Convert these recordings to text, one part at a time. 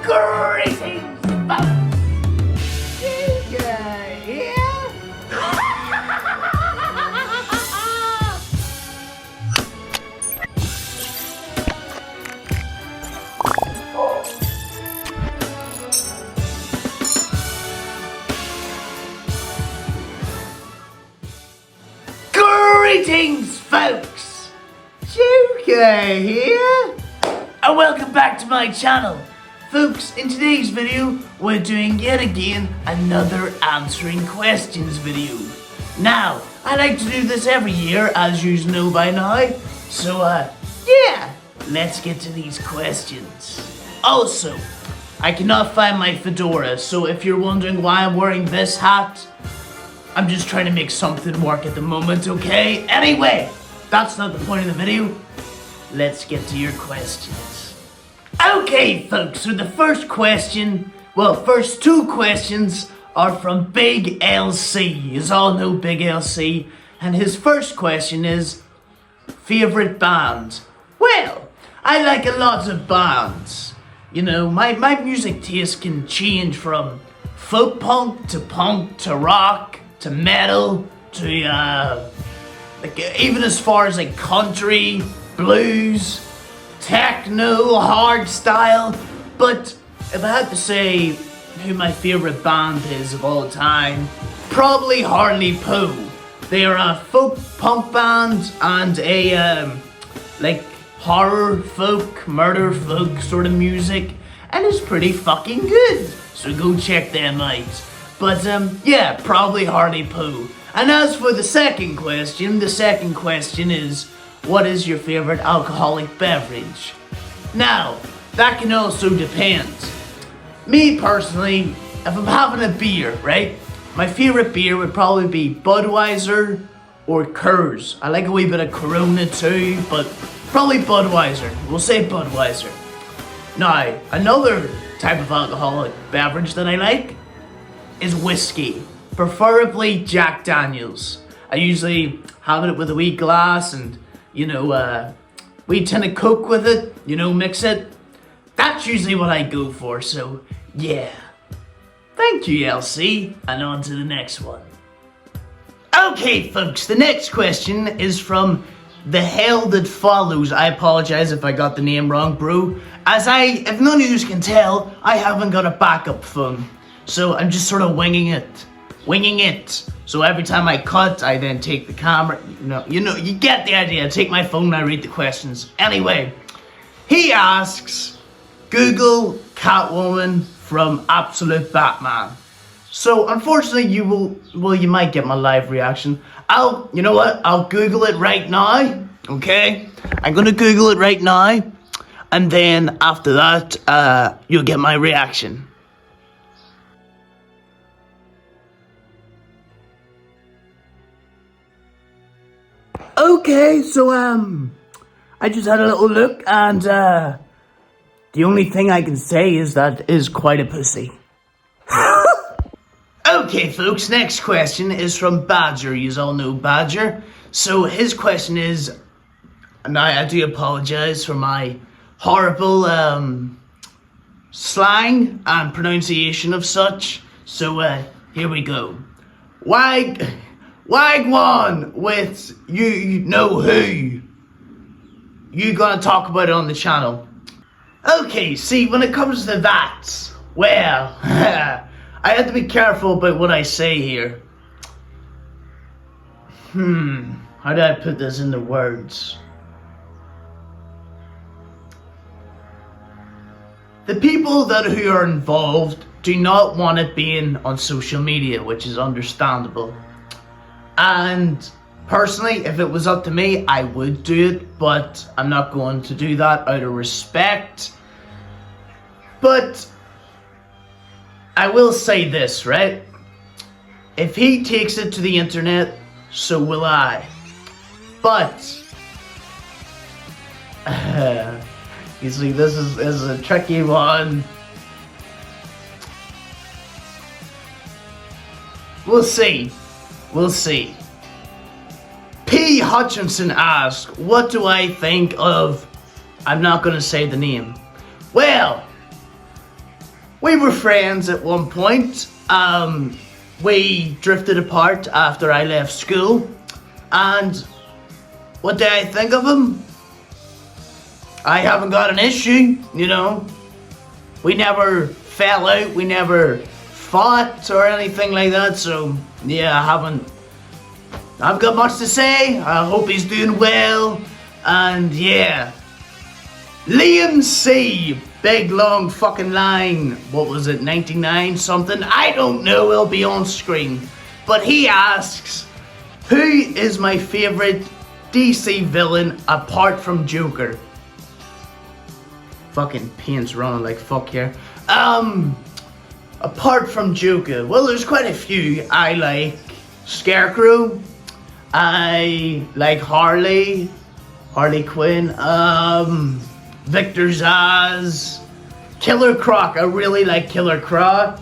Greetings, folks! Yeah. Greetings, folks! Joker here, and welcome back to my channel. Folks, in today's video, we're doing yet again another answering questions video. Now, I like to do this every year, as you know by now. So, yeah, let's get to these questions. Also, I cannot find my fedora, so if you're wondering why I'm wearing this hat, I'm just trying to make something work at the moment, okay? Anyway, that's not the point of the video. Let's get to your questions. Okay, folks, so the first two questions are from Big LC. You all know Big LC, and his first question is, favorite band? Well, I like a lot of bands. You know, my music taste can change from folk punk to rock to metal to even as far as like country, blues, techno, hard style. But if I had to say who my favorite band is of all time, probably Harley Poe. They are a folk punk band and a like horror folk, murder folk sort of music, and it's pretty fucking good. So go check them out. But yeah, probably Harley Poe. And as for the second question is, what is your favorite alcoholic beverage? Now, that can also depend. Me personally, if I'm having a beer, right? My favorite beer would probably be Budweiser or Coors. I like a wee bit of Corona too, but probably Budweiser. We'll say Budweiser. Now, another type of alcoholic beverage that I like is whiskey, preferably Jack Daniels. I usually have it with a wee glass and, you know, wee tin of Coke with it, you know, mix it. That's usually what I go for, so yeah. Thank you, LC, and on to the next one. Okay, folks, the next question is from The Hell That Follows. I apologize if I got the name wrong, bro. If none of you can tell, I haven't got a backup phone. So I'm just sort of winging it. So every time I cut, I then take the camera. You get the idea. I take my phone and I read the questions. Anyway, he asks, Google Catwoman from Absolute Batman. So unfortunately, you might get my live reaction. You know what? I'll Google it right now. Okay, I'm gonna Google it right now, and then after that, you'll get my reaction. Okay, so, I just had a little look, and, the only thing I can say is that is quite a pussy. Okay, folks, next question is from Badger. You all know Badger. So his question is, and I do apologize for my horrible, slang and pronunciation of such. So, here we go. Wagwan with you know who. You gonna talk about it on the channel. Okay, see, when it comes to that, well, I have to be careful about what I say here. How do I put this into words? The people who are involved do not want it being on social media, which is understandable. And personally, if it was up to me, I would do it, but I'm not going to do that out of respect. But I will say this, right? If he takes it to the internet, so will I. But you see, this is a tricky one. We'll see. P. Hutchinson asked, what do I think of... I'm not going to say the name. Well, we were friends at one point. We drifted apart after I left school. And what did I think of him? I haven't got an issue, you know. We never fell out, we never fought or anything like that, so yeah, I've got much to say. I hope he's doing well, and yeah. Liam C, big long fucking line, what was it, 99 something? I don't know, it'll be on screen. But he asks, who is my favourite DC villain apart from Joker? Fucking pain's running like fuck here. Apart from Joker, well, there's quite a few. I like Scarecrow. I like Harley Quinn. Victor Zsasz. Killer Croc. I really like Killer Croc.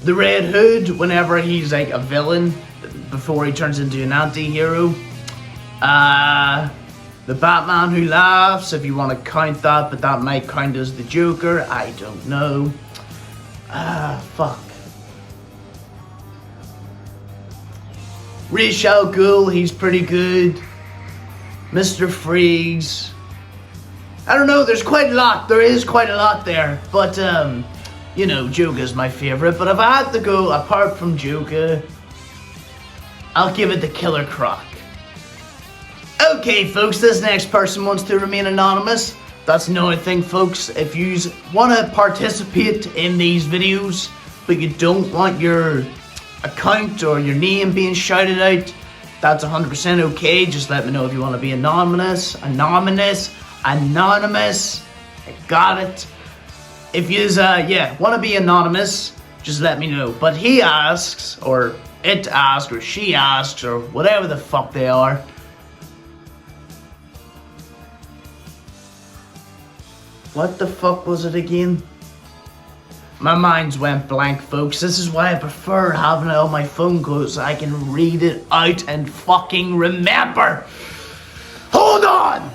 The Red Hood, whenever he's like a villain, before he turns into an anti-hero. The Batman Who Laughs, if you want to count that, but that might count as the Joker, I don't know. Fuck. Ra's al Ghul, he's pretty good. Mr. Freeze. I don't know, there's quite a lot, there is quite a lot there, but you know, Joker's my favourite, but if I had to go apart from Joker, I'll give it to Killer Croc. Okay, folks, this next person wants to remain anonymous. That's another thing, folks. If you want to participate in these videos, but you don't want your account or your name being shouted out, that's 100% okay. Just let me know if you want to be anonymous. I got it. If you want to be anonymous, just let me know. But he asks, or it asks, or she asks, or whatever the fuck they are. What the fuck was it again? My mind's went blank, folks. This is why I prefer having it on my phone, because I can read it out and fucking remember. Hold on!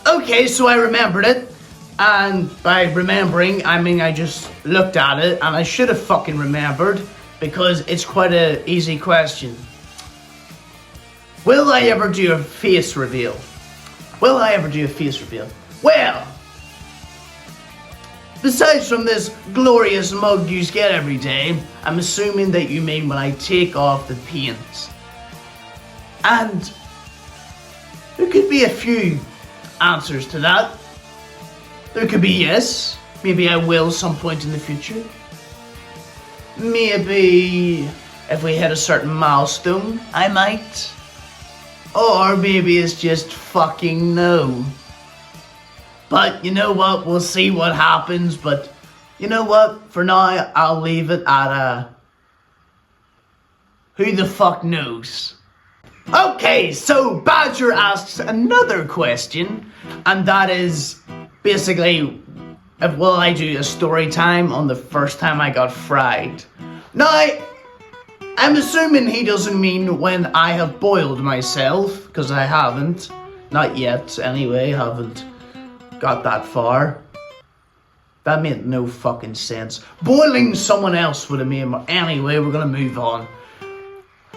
Okay, so I remembered it. And by remembering, I mean I just looked at it, and I should have fucking remembered, because it's quite an easy question. Will I ever do a face reveal? Will I ever do a face reveal? Well, besides from this glorious mug you get every day, I'm assuming that you mean when I take off the paint. And there could be a few answers to that. There could be yes, maybe I will some point in the future. Maybe if we hit a certain milestone, I might. Or maybe it's just fucking no. But you know what, we'll see what happens, but you know what, for now I'll leave it at who the fuck knows. Okay, so Badger asks another question, and that is basically, will I do a story time on the first time I got fried? Now, I'm assuming he doesn't mean when I have boiled myself, because I haven't. Not yet, anyway, haven't got that far. That made no fucking sense. Boiling someone else would have made more. Anyway, we're gonna move on.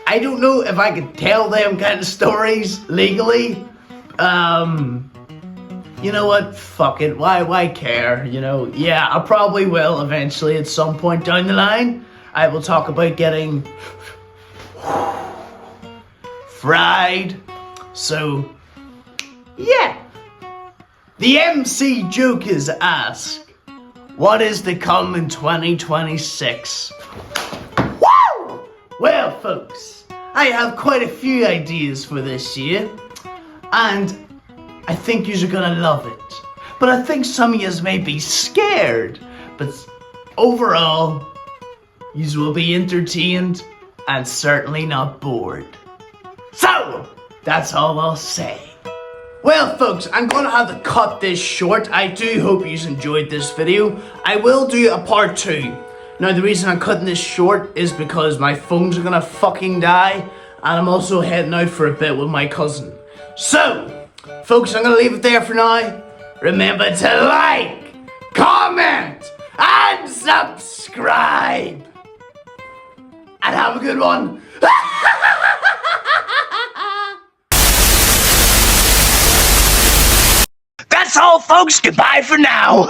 I don't know if I could tell them kind of stories legally. You know what? Fuck it. Why care? You know, yeah, I probably will eventually at some point down the line. I will talk about getting fried. So, yeah. The MC Jokers ask, what is to come in 2026? Woo! Well, folks, I have quite a few ideas for this year, and I think you're gonna love it. But I think some of yous may be scared, but overall, yous will be entertained and certainly not bored. So, that's all I'll say. Well, folks, I'm gonna have to cut this short. I do hope you enjoyed this video. I will do a part 2. Now, the reason I'm cutting this short is because my phones are gonna fucking die, and I'm also heading out for a bit with my cousin. So, folks, I'm gonna leave it there for now. Remember to like, comment, and subscribe. And have a good one. That's all, folks. Goodbye for now.